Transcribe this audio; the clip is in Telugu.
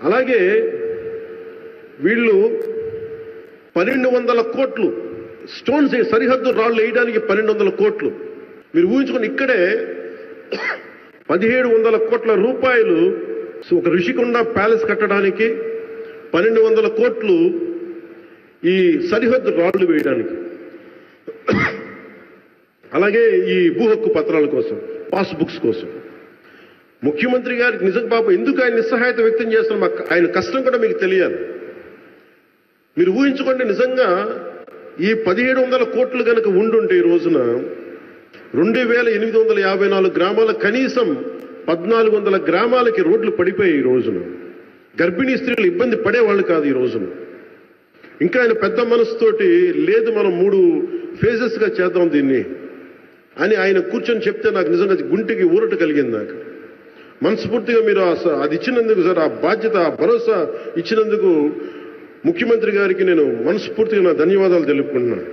అలాగే వీళ్ళు 1200 కోట్లు స్టోన్స్ సరిహద్దు రాళ్ళు వేయడానికి 1200 కోట్లు. మీరు ఊహించుకొని ఇక్కడే 1700 కోట్ల రూపాయలు ఒక ఋషికొండ ప్యాలెస్ కట్టడానికి, 1200 కోట్లు ఈ సరిహద్దు రాళ్ళు వేయడానికి, అలాగే ఈ భూ హక్కు పత్రాల కోసం, పాస్ బుక్స్ కోసం. ముఖ్యమంత్రి గారికి నిజంగా పాపం ఎందుకు ఆయన నిస్సహాయత వ్యక్తం చేస్తున్నాం, ఆయన కష్టం కూడా మీకు తెలియాలి. మీరు ఊహించుకోండి, నిజంగా ఈ 1700 కోట్లు కనుక ఉండుంటే ఈ రోజున 2854 గ్రామాల కనీసం 1400 గ్రామాలకి రోడ్లు పడిపోయాయి. ఈ రోజున గర్భిణీ స్త్రీలు ఇబ్బంది పడేవాళ్ళు కాదు. ఈ రోజున ఇంకా ఆయన పెద్ద మనసుతోటి లేదు మనం 3 ఫేజెస్గా చేద్దాం దీన్ని అని ఆయన కూర్చొని చెప్తే నాకు నిజంగా గుంటెకి ఊరట కలిగింది. నాకు మనస్ఫూర్తిగా మీరు అది ఇచ్చినందుకు సార్, ఆ బాధ్యత, ఆ భరోసా ఇచ్చినందుకు ముఖ్యమంత్రి గారికి నేను మనస్ఫూర్తిగా నా ధన్యవాదాలు తెలుపుకుంటున్నాను.